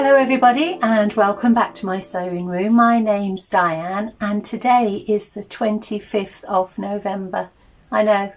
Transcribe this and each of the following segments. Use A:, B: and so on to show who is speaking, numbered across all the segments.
A: Hello everybody and welcome back to my sewing room. My name's Diane and today is the 25th of November. I know,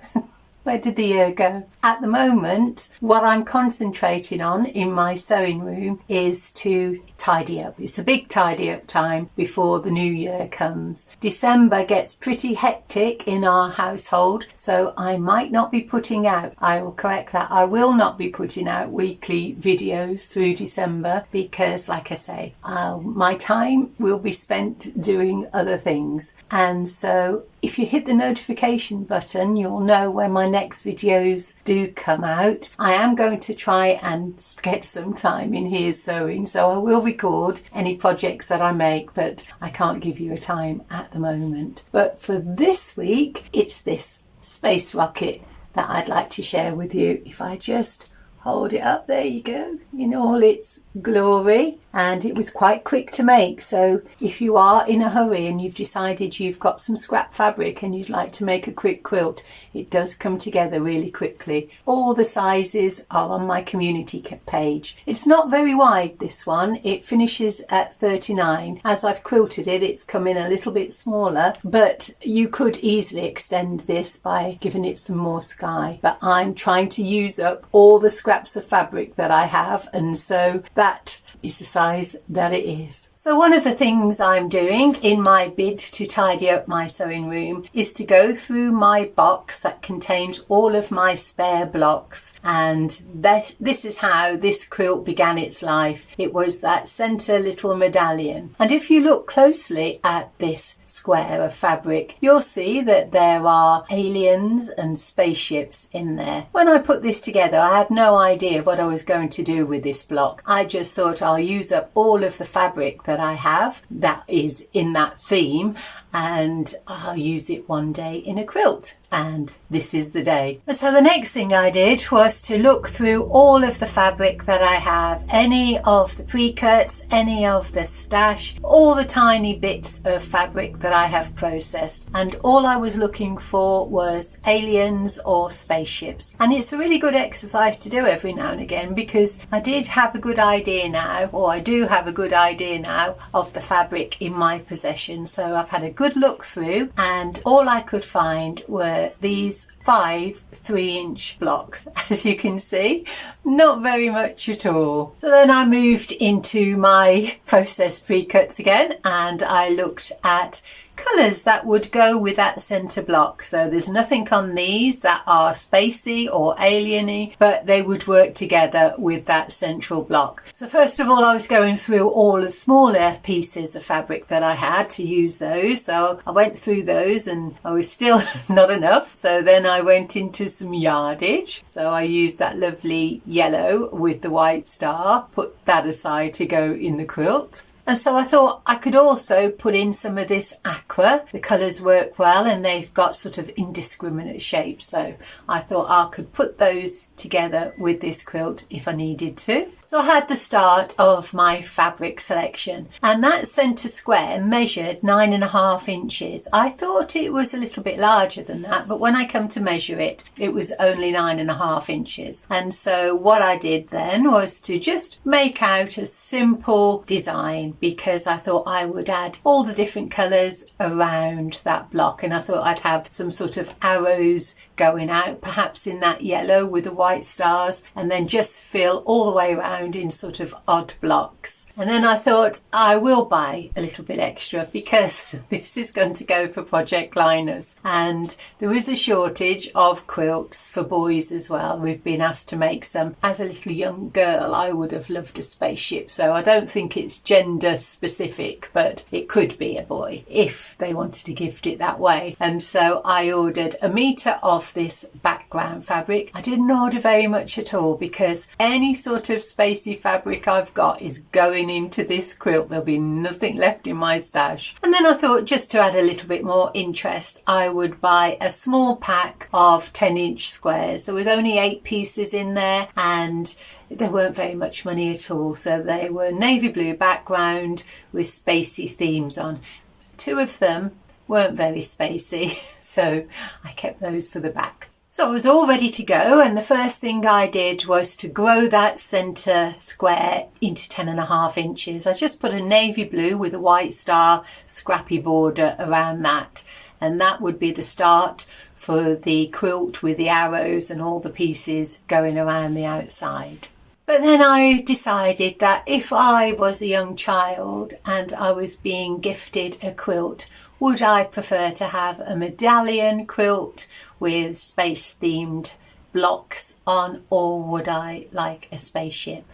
A: where did the year go? At the moment, what I'm concentrating on in my sewing room is to tidy up. It's a big tidy up time before the new year comes. December gets pretty hectic in our household, so I might not be putting out, I will correct that, I will not be putting out weekly videos through December because, like I say, my time will be spent doing other things. And so if you hit the notification button, you'll know when my next videos do come out. I am going to try and get some time in here sewing, so I will record any projects that I make, but I can't give you a time at the moment. But for this week, it's this space rocket that I'd like to share with you. If I just hold it up, there you go, in all its glory. And it was quite quick to make, so if you are in a hurry and you've decided you've got some scrap fabric and you'd like to make a quick quilt, it does come together really quickly. All the sizes are on my community page. It's not very wide, this one. It finishes at 39. As I've quilted it, it's come in a little bit smaller, but you could easily extend this by giving it some more sky. But I'm trying to use up all the scraps of fabric that I have, and so that is the size that it is. So one of the things I'm doing in my bid to tidy up my sewing room is to go through my box that contains all of my spare blocks, and this is how this quilt began its life. It was that centre little medallion, and if you look closely at this square of fabric, you'll see that there are aliens and spaceships in there. When I put this together, I had no idea what I was going to do with this block. I just thought I'll use up all of the fabric that I have that is in that theme, and I'll use it one day in a quilt. And this is the day. And so the next thing I did was to look through all of the fabric that I have, any of the pre-cuts, any of the stash, all the tiny bits of fabric that I have processed, and all I was looking for was aliens or spaceships. And it's a really good exercise to do every now and again, because I did have a good idea now, or I do have a good idea now, of the fabric in my possession. So I've had a good look through, and all I could find were these 5 3-inch blocks. As you can see, not very much at all. So then I moved into my processed pre-cuts again, and I looked at colours that would go with that centre block. So there's nothing on these that are spacey or alieny, but they would work together with that central block. So first of all, I was going through all the smaller pieces of fabric that I had to use those. So I went through those and I was still not enough. So then I went into some yardage. So I used that lovely yellow with the white star, put that aside to go in the quilt. And so I thought I could also put in some of this aqua. The colours work well and they've got sort of indiscriminate shapes. So I thought I could put those together with this quilt if I needed to. So I had the start of my fabric selection, and that centre square measured 9.5 inches. I thought it was a little bit larger than that, but when I come to measure it, it was only 9.5 inches. And so what I did then was to just make out a simple design, because I thought I would add all the different colours around that block, and I thought I'd have some sort of arrows going out, perhaps in that yellow with the white stars, and then just fill all the way around in sort of odd blocks. And then I thought I will buy a little bit extra, because this is going to go for Project Linus, and there is a shortage of quilts for boys as well. We've been asked to make some. As a little young girl, I would have loved a spaceship, so I don't think it's gender specific, but it could be a boy if they wanted to gift it that way. And so I ordered 1 metre of this background fabric. I didn't order very much at all, because any sort of spacey fabric I've got is going into this quilt. There'll be nothing left in my stash. And then I thought, just to add a little bit more interest, I would buy a small pack of 10-inch squares. There was only 8 pieces in there, and they weren't very much money at all. So they were navy blue background with spacey themes on. 2 of them weren't very spacey, so I kept those for the back. So I was all ready to go, and the first thing I did was to grow that centre square into 10.5 inches. I just put a navy blue with a white star scrappy border around that, and that would be the start for the quilt with the arrows and all the pieces going around the outside. But then I decided that if I was a young child and I was being gifted a quilt, would I prefer to have a medallion quilt with space themed blocks on, or would I like a spaceship?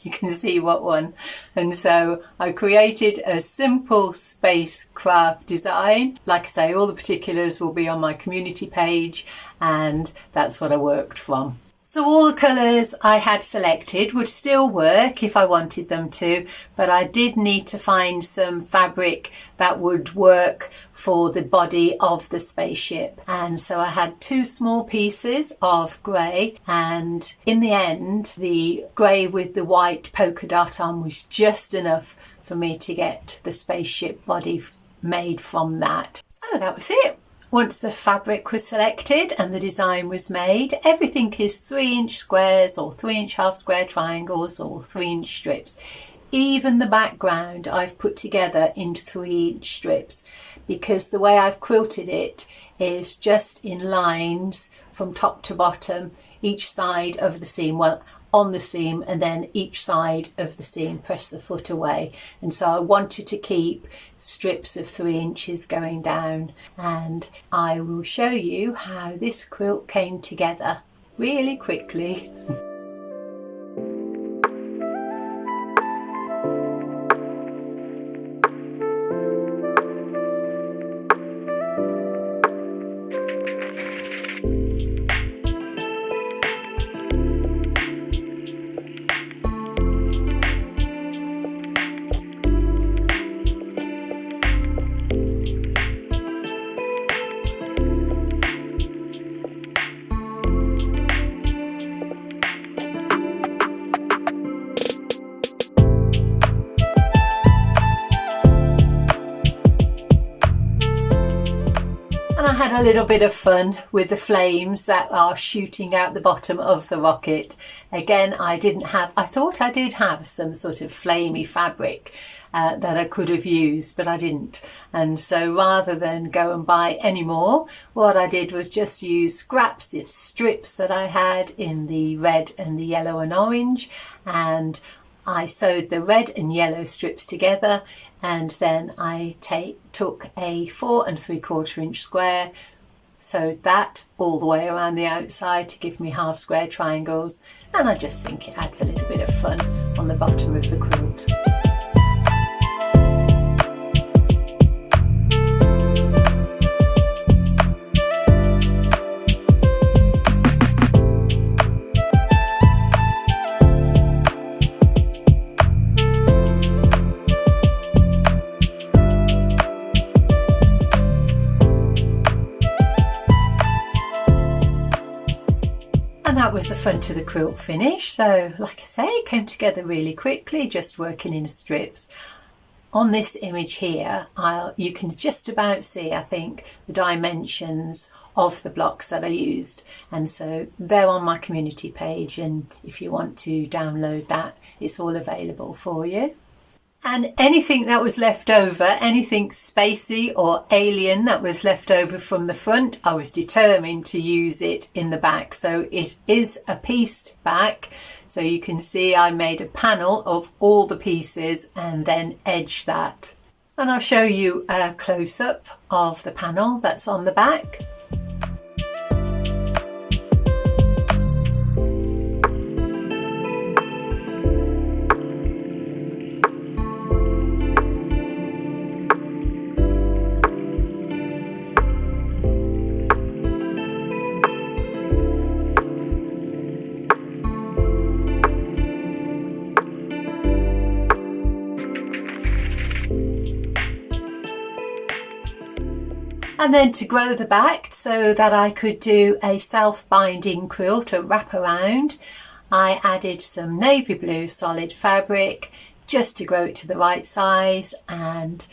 A: You can see what one. And so I created a simple spacecraft design. Like I say, all the particulars will be on my community page, and that's what I worked from. So all the colours I had selected would still work if I wanted them to, but I did need to find some fabric that would work for the body of the spaceship. And so I had 2 small pieces of grey, and in the end the grey with the white polka dot on was just enough for me to get the spaceship body made from that. So that was it. Once the fabric was selected and the design was made, everything is 3-inch squares or 3-inch half square triangles or 3-inch strips. Even the background I've put together into 3-inch strips, because the way I've quilted it is just in lines from top to bottom, each side of the seam, well, on the seam, and then each side of the seam, press the foot away. And so I wanted to keep strips of 3 inches going down, and I will show you how this quilt came together really quickly. And I had a little bit of fun with the flames that are shooting out the bottom of the rocket. Again, I thought I did have some sort of flamey fabric that I could have used, but I didn't. And so rather than go and buy any more, what I did was just use scraps of strips that I had in the red and the yellow and orange, and I sewed the red and yellow strips together, and then I took a 4 3/4 inch square, sewed that all the way around the outside to give me half square triangles, and I just think it adds a little bit of fun on the bottom of the quilt. And that was the front of the quilt finish. So like I say, it came together really quickly, just working in strips. On this image here, you can just about see, I think, the dimensions of the blocks that I used. And so they're on my community page, and if you want to download that, it's all available for you. And anything that was left over, anything spacey or alien that was left over from the front, I was determined to use it in the back. So it is a pieced back. So you can see I made a panel of all the pieces and then edged that. And I'll show you a close-up of the panel that's on the back. And then to grow the back so that I could do a self-binding quilt, a wraparound, I added some navy blue solid fabric just to grow it to the right size, and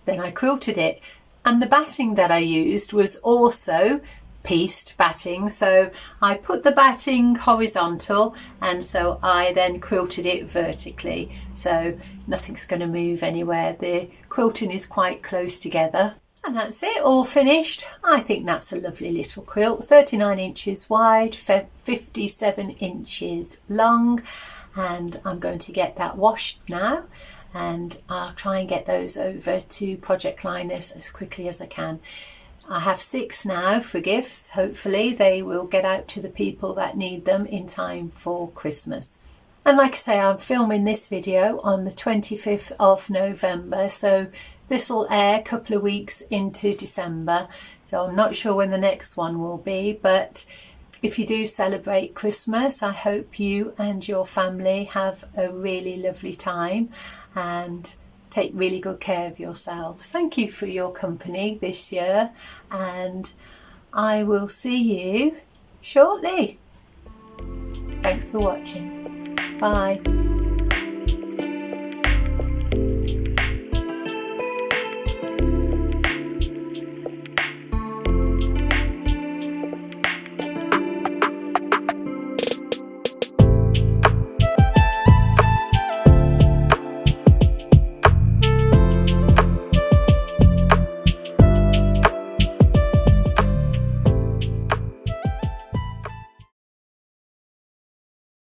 A: then I quilted it. And the batting that I used was also pieced batting, so I put the batting horizontal and so I then quilted it vertically, so nothing's going to move anywhere. The quilting is quite close together. And that's it, all finished. I think that's a lovely little quilt, 39 inches wide, 57 inches long, and I'm going to get that washed now, and I'll try and get those over to Project Linus as quickly as I can. I have 6 now for gifts. Hopefully they will get out to the people that need them in time for Christmas. And like I say, I'm filming this video on the 25th of November, so this will air a couple of weeks into December, so I'm not sure when the next one will be, but if you do celebrate Christmas, I hope you and your family have a really lovely time and take really good care of yourselves. Thank you for your company this year, and I will see you shortly. Thanks for watching. Bye.